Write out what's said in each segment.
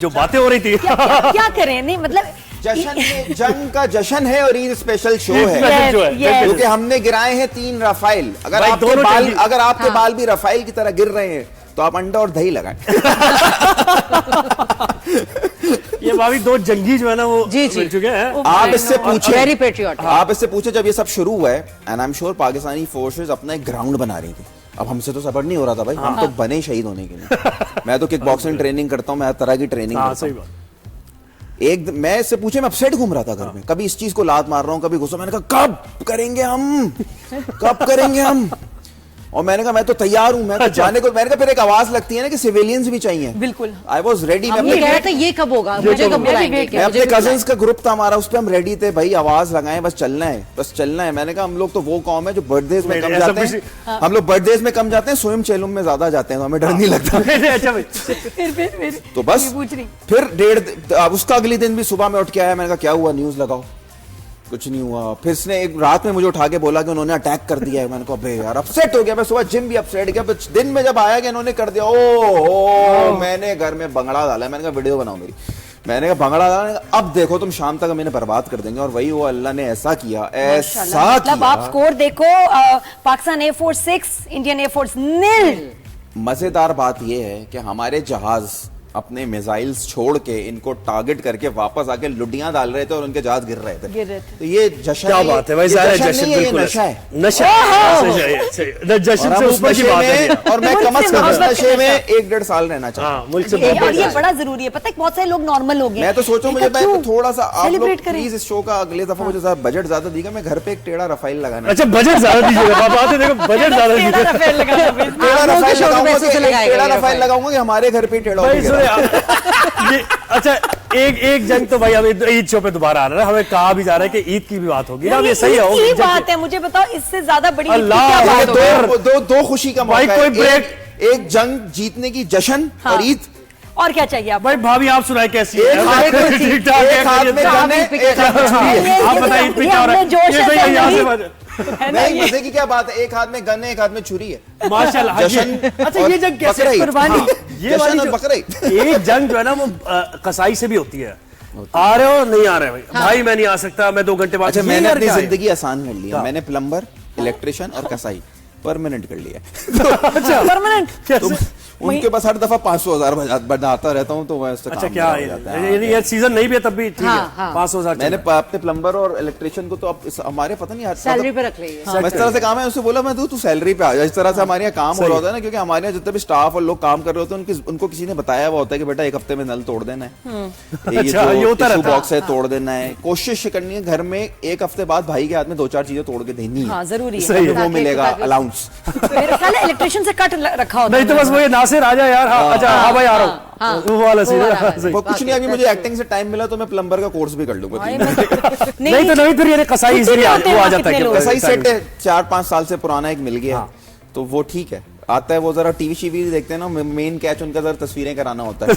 जो बातें हो रही थी क्या करें, नहीं मतलब जश्न में जंग का जश्न है और ईद स्पेशल शो है yes. क्योंकि हमने गिराए हैं 3 रफाइल। अगर भाई आपके बाल भी रफाइल की तरह गिर रहे हैं तो आप अंडा और दही लगाएं। ये भाभी 2 जंगी जो है ना वो मिल चुके हैं। आप इससे पूछे, वेरी पेट्रियोटिक। आप इससे पूछे जब ये सब शुरू हुआ है and I am sure Pakistani forces अपना एक ग्राउंड बना रही थी। अब हमसे तो सबर नहीं हो रहा था भाई, हम तो बने शहीद होने के लिए। मैं तो किक बॉक्सिंग ट्रेनिंग करता हूँ, मैं हर तरह की ट्रेनिंग करता हूँ। एक मैं इससे पूछे, मैं अपसेट घूम रहा था घर में, कभी इस चीज को लात मार रहा हूँ, कभी गुस्सा। मैंने कहा कब करेंगे हम, कब करेंगे हम? और मैंने कहा मैं तो तैयार हूं, मैं तो जाने को। मैंने कहा फिर एक आवाज लगती है ना कि सिविलियंस भी चाहिए। बिल्कुल, आई वॉज रेडी। ये कब होगा, मुझे कब बुलाएंगे? मैं अपने कजिन्स का ग्रुप था हमारा, उस पर हम रेडी थे भाई, आवाज लगाएं, बस चलना है, बस चलना है। मैंने कहा हम लोग तो वो कौम है जो बर्थडे में कम जाते हैं, हम लोग बर्थडे में कम जाते हैं, स्वयं चैलूम में ज्यादा जाते हैं, तो हमें डर नहीं लगता। तो बस फिर उसका अगले दिन भी सुबह में उठ के आया, मैंने कहा क्या हुआ, न्यूज लगाओ। कुछ नहीं हुआ। फिर इसने एक रात में मुझे उठा के बोला कि उन्होंने अटैक कर दिया है। मैंने कहा बे यार, अपसेट हो गया मैं। सुबह जिम भी अपसेट गया, दिन में जब आया कि इन्होंने कर दिया, ओ मैंने घर में बंगड़ा डाला। मैंने कहा वीडियो बनाओ मेरी। मैंने कहा बंगड़ा डाला, अब देखो तुम शाम तक मैंने बर्बाद कर देंगे। और वही वो अल्लाह ने ऐसा किया, ऐसा मतलब आप स्कोर देखो, पाकिस्तान एयरफोर्स 6, इंडियन एयरफोर्स 0। मजेदार बात यह है कि हमारे जहाज अपने मिसाइल्स छोड़ के इनको टारगेट करके वापस आके लुडियां डाल रहे थे और उनके जहाज गिर रहे थे। तो ये जश्न, क्या बात है भाई, जश्न बिल्कुल नशा है, नशा जश्न से ऊपर की बात है। और मैं कम से कम नशे में 1-1.5 साल रहना चाहता हूँ। और ये बड़ा जरूरी है, पता है बहुत सारे लोग नॉर्मल हो गए। मैं तो सोचूं मुझे थोड़ा सा आप लोग प्लीज इस शो का अगले दफा मुझे बजट ज्यादा दीजिएगा, मैं घर पे एक टेढ़ा रफाइल लगाना। अच्छा बजट ज्यादा दीजिएगा, बात है देखो बजट ज्यादा दीजिएगा। टेढ़ा रफाइल लगाऊंगा कि हमारे घर पे टेढ़ा होगा। अच्छा एक जंग तो भाई हमें ईद शो पे दोबारा आ रहा है, हमें कहा भी जा रहा है कि ईद की भी बात होगी ना। ये सही है, बात है। मुझे बताओ इससे ज्यादा बड़ी ईद की क्या बात होगी? दो खुशी का मौका है, एक जंग जीतने की जश्न और ईद। और क्या चाहिए आप भाई? भाभी आप सुनाए कैसी है? आप बताइए नहीं, मजे की क्या बात है, एक हाथ में गन है, एक हाथ में छुरी है। माशाल्लाह। जश्न। अच्छा ये जंग कैसे कुर्बानी, ये वाली एक जंग जो है ना वो कसाई से भी होती है। आ रहे हो नहीं आ रहे भाई, भाई मैं नहीं आ सकता, मैं 2 घंटे बाद। अच्छा मैंने अपनी जिंदगी आसान कर ली है, मैंने प्लम्बर, इलेक्ट्रिशियन और कसाई परमानेंट कर लिया। अच्छा परमानेंट? उनके पास हर दफा 500,000 बनाता रहता हूँ, तो वैसे अच्छा क्या ये सीजन नहीं भी है तब भी ठीक है। 500,000 मैंने अपने प्लम्बर और इलेक्ट्रिशियन को तो अब हमारे पता नहीं सैलरी पे रख ली है। इस तरह से काम है, उससे बोला मैं तू सैलरी पे आ जा। इस तरह से हमारे यहाँ काम हो रहा होता है ना, क्योंकि हमारे यहाँ जितने भी स्टाफ और लोग काम कर रहे होते हैं उनको किसी ने बताया हुआ होता है कि बेटा 1 हफ्ते में नल तोड़ देना है, बॉक्स है तोड़ देना है। कोशिश करनी है घर में 1 हफ्ते बाद भाई के हाथ में 2-4 चीजें तोड़ के देनी है, जरूरी है, वो मिलेगा अलाउंस। इलेक्ट्रिशियन से कट रखा होता नहीं तो बस वो नासिर आ जाए यार। अच्छा हाँ भाई आ रहा हूँ, वो वाला सीन। वो कुछ नहीं, अभी मुझे एक्टिंग से टाइम मिला तो मैं प्लम्बर का कोर्स भी कर लूंगा। नहीं तो नहीं, फिर ये कसाई से वो आ जाता है। कसाई सेट 4-5 साल से पुराना एक मिल गया, तो वो ठीक है, आता है। वो जरा टीवी देखते हैं ना, मेन कैच उनका जरा तस्वीरें कराना होता है।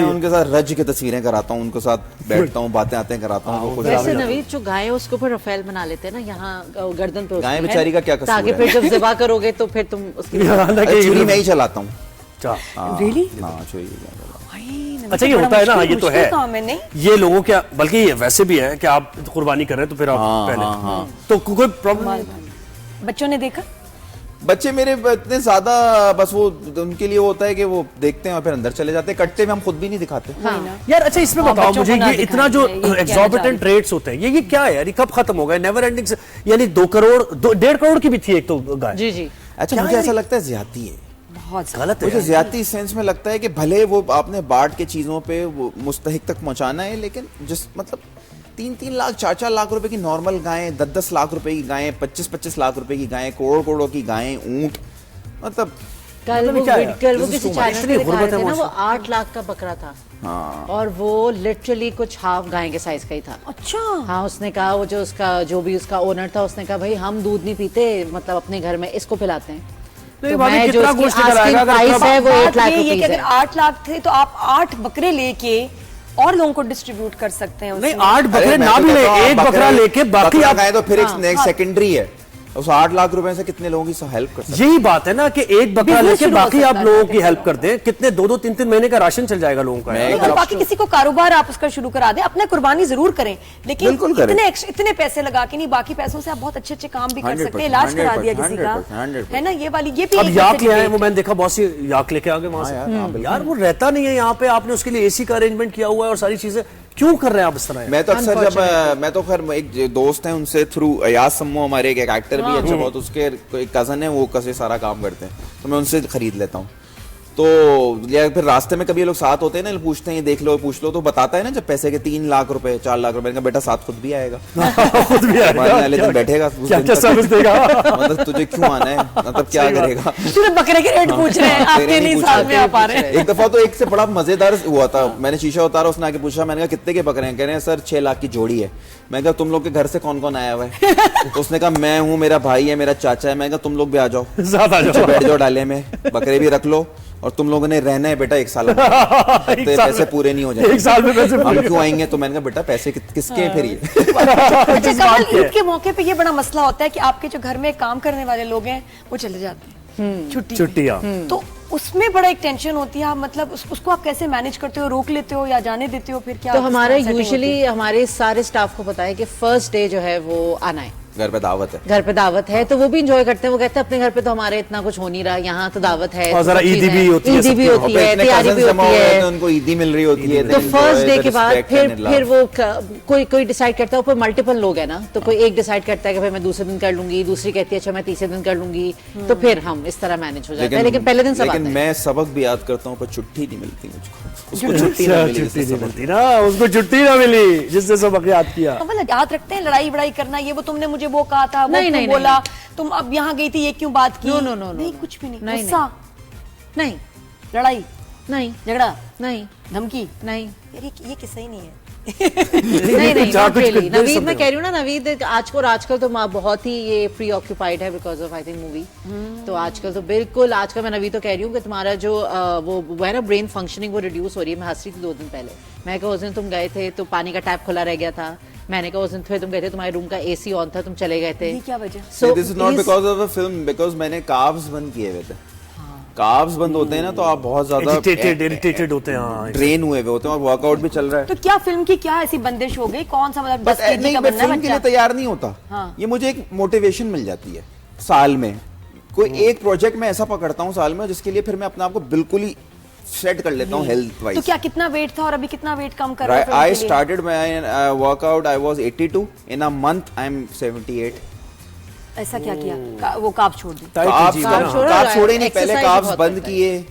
उनके साथ रज की तस्वीरें कराता हूँ, उनके साथ बैठता हूँ, बातें आते कराता हूँ। वैसे नवीद जो गाय है उसके ऊपर रफेल बना लेते हैं ना, यहाँ गर्दन पे गाय बेचारी का क्या कसूर है? ताकि फिर जब ज़िबा करोगे तो फिर तुम उसकी छुरी मैं ही चलाता हूँ। अच्छा ये होता है ना, ये तो है, ये लोगों क्या, बल्कि ये वैसे भी है कि आप कुर्बानी कर रहे हैं तो फिर आप पहले तो कोई प्रॉब्लम। बच्चों ने देखा, बच्चे मेरे इतने ज्यादा, बस वो उनके लिए होता है कि वो देखते हैं और फिर अंदर चले जाते हैं, कटते में हम खुद भी नहीं दिखाते। यार अच्छा इसमें बताओ मुझे, ये इतना जो एक्सॉर्बिटेंट रेट्स होते हैं, ये क्या है यार? ये कब खत्म होगा? नेवर एंडिंग, यानी 2 करोड़ 1.5 करोड़ की भी थी एक तो गाय। जी। अच्छा मुझे ऐसा लगता है ज्यादती है, बहुत गलत है। मुझे ज्यादती सेंस में लगता है कि भले वो आपने बांट के चीजों पे वो मुस्तहिक तक पहुंचाना है, लेकिन जिस मतलब 3-3 लाख 4-4 लाख रुपए की नॉर्मल गायें, 10-10 लाख रुपए की गायें, 25-25 लाख रुपए की गायें, करोड़ों की गायें, ऊंट, मतलब कल वो किसी चैनल पे दिखा रहे थे ना, वो 8 लाख का बकरा था। और वो लिटरली कुछ हाफ गाय के साइज का ही था। अच्छा हाँ, उसने कहा वो जो भी उसका ओनर था, उसने कहा भाई हम दूध नहीं पीते, मतलब अपने घर में इसको पिलाते हैं। तो मैं जो उसकी आस्किंग प्राइस है वो 8 लाख रुपीस है। अगर 8 लाख थे तो आप 8 बकरे लेके और लोगों को डिस्ट्रीब्यूट कर सकते हैं। नहीं 8 बकरे ना भी ले, एक बकरा लेके बाकी आप तो फिर एक सेकेंडरी है। उस 8 लाख रुपए से कितने लोगों की हेल्प कर सकते यही बात है ना कि एक बकरा Business लेके शुरू हो बाकी सकता आप है लोगों लोगों की के हेल्प साथ। कर दें, कितने 2-2 3-3 महीने का राशन चल जाएगा लोगों का यार। अगर बाकी किसी को कारोबार आप उसका शुरू करा दें, अपना कुर्बानी जरूर करें, लेकिन बिल्कुल करें। इतने पैसे लगा के नहीं, बाकी पैसों से आप बहुत अच्छे अच्छे काम भी कर सकते हैं, 100%, इलाज करा दिया किसी का, 100%, है ना, ये वाली ये भी अब एक याक वैसे ले आए, debate वो मैंने देखा बहुत सी याक लेके आ गए वहां से। यार वो रहता नहीं है यहाँ पे, आपने उसके लिए एसी का अरेंजमेंट किया हुआ है और सारी चीजें, क्यों कर रहे हैं आप इस तरह? मैं तो अक्सर जब मैं तो खैर एक दोस्त है उनसे थ्रू अयाज सम्मो, हमारे एक एक्टर भी अच्छा बहुत, उसके एक कजन है, वो कैसे सारा काम करते हैं, तो मैं उनसे खरीद लेता हूँ। तो या फिर रास्ते में कभी ये लोग साथ होते हैं ना, पूछते हैं ये देख लो पूछ लो, तो बताता है ना जब पैसे के 3 लाख रुपए 4 लाख रुपए, मैंने कहा बेटा साथ खुद भी आएगा। खुद भी आएगा, वाले दिन बैठेगा, उस क्या दिन क्या तक- सर्विस देगा? मतलब तुझे क्यों आना है, मतलब क्या करेगा। सिर्फ बकरे के रेट पूछ रहे हैं, आपके नहीं साथ में आ पा रहे हैं। एक दफा तो एक से बड़ा मजेदार हुआ था, मैंने शीशा उतारा, उसने आके पूछा, मैंने कहा कितने के बकरे हैं, कह रहे हैं सर 6 लाख की जोड़ी है। मैं कहा तुम लोग के घर से कौन कौन आया हुआ है? तो उसने कहा मैं हूँ, मेरा भाई है, मेरा चाचा है। मैं कहा तुम लोग भी आ जाओ, साथ आ नीचे जाओ। बैठ जाओ डाले में, बकरे भी रख लो, और तुम लोगों ने रहना है बेटा 1 साल में। तो पैसे पूरे नहीं हो जाएंगे 1 साल में पैसे हम क्यों आएंगे? तो मैंने कहा बेटा पैसे किसके हैं फिर ये? अच्छा कमल, ईद के मौके पे ये बड़ा मसला होता है कि आपके जो घर में काम करने वाले लोग हैं वो चले जाते हैं छुट्टियाँ। तो उसमें बड़ा एक टेंशन होती है, आप मतलब उसको आप कैसे मैनेज करते हो, रोक लेते हो या जाने देते हो, फिर क्या तो किस हमारे तरह setting यूजुअली होती है? हमारे सारे स्टाफ को पता है कि फर्स्ट डे जो है वो आना है, घर पे दावत है। घर पे दावत है, तो वो भी इंजॉय करते हैं। वो कहते हैं अपने घर पे तो हमारे इतना कुछ हो नहीं रहा, यहाँ तो दावत है, और तो जरा सब ईदी चीज़ें भी हैं। होती है ईदी भी सबकी। होती है, इतने तैयारी cousins भी जमा होती हो गए है। तो उनको ईदी मिल रही होती है। तो they first enjoy day the के बाद respect and love. फिर वो कोई डिसाइड करता है, ऊपर मल्टीपल लोग है ना, तो कोई एक डिसाइड करता है कि भाई मैं दूसरे दिन कर लूंगी, दूसरी कहती है अच्छा मैं तीसरे दिन कर लूंगी, तो फिर हम इस तरह मैनेज हो जाता है। लेकिन पहले दिन सब लेकिन आते हैं। मैं सबक भी याद करता हूँ, पर छुट्टी नहीं मिलती मुझको। उसको छुट्टी ना मिली, छुट्टी इसलिए नहीं सबक मिलती ना, उसको छुट्टी ना मिली जिसने सबक याद किया। मतलब याद रखते हैं लड़ाई बड़ाई करना, ये वो तुमने मुझे वो कहा था, वो नहीं, क्यों नहीं, बोला, तुम अब यहाँ गई थी ये क्यों बात की? नो, नो, नो, नो, नहीं नो। कुछ भी नहीं, नहीं, गुस्सा, नहीं लड़ाई, नहीं झगड़ा, नहीं धमकी, नहीं यार ये किस्सा ही नहीं है। नहीं नहीं जहाँ not कुछ really। कुछ नवीद समझो। मैं कह रही हूँ ना, नवीद आजकल तो बहुत ही ये प्री ऑक्यूपाइड है because of I think movie. तो आजकल तो बिल्कुल, आजकल मैं नवीद तो कह रही हूँ कि तुम्हारा जो वो है ना ब्रेन फंक्शनिंग, वो रिड्यूस हो रही है। मैं हंस रही थी 2 दिन पहले, मैं कहा उस दिन तुम गए थे तो पानी का टैप खुला रह गया था, मैंने कहा उस दिन फिर तुम गए थे तुम्हारे रूम का एसी ऑन था, तुम चले गए थे। ये क्या वजह? So, this is not he's- because of a film, because मैंने कार्ब्स बंद किए हुए थे। कार्ब्स बंद होते हैं ना तो आप बहुत ज्यादा इरिटेटेड होते हैं। हाँ, ड्रेन हुए हुए होते हैं, और वर्कआउट भी चल रहा है। तो क्या फिल्म की क्या ऐसी बंदिश हो गई, कौन सा मतलब 10 केजी का मैं बनना है फिल्म के लिए बच्चा? तैयार नहीं होता। हाँ। ये मुझे एक मोटिवेशन मिल जाती है साल में, कोई एक प्रोजेक्ट मैं ऐसा पकड़ता हूँ साल में जिसके लिए फिर मैं अपने आप को बिल्कुल ही सेट कर लेता हूँ हेल्थ तो वाइज। क्या कितना वेट था और अभी कितना वेट कम कर रहे हो I फिल्म के लिए? started my workout. I was 82. In a month, I'm 78. ऐसा क्या किया? वो काब छोड़ दी? टाइट कार्ब्स जीवन, कार्ब्स हाँ। छोड़ो, कार्ब्स छोड़े नहीं, पहले exercise कार्ब्स बहुत बंद करता है। किए,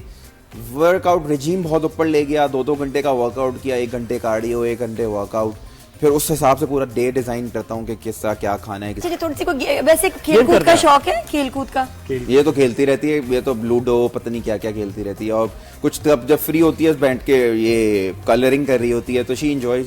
वर्कआउट रिजीम बहुत ऊपर ले गया, 2-2 घंटे का वर्कआउट किया, 1 घंटे कार्डियो, 1 घंटे वर्कआउट, फिर उस हिसाब से पूरा डे डिजाइन करता हूँ कि किस तरह क्या खाना है। चलिए थोड़ी सी वैसे खेलकूद करना का है। शौक है, खेलकूद का? ये तो खेलती रहती है, ये तो लूडो पता नहीं क्या क्या खेलती रहती है, और कुछ तब जब फ्री होती है बैठ के ये कलरिंग कर रही होती है, तो शी एंजॉयज।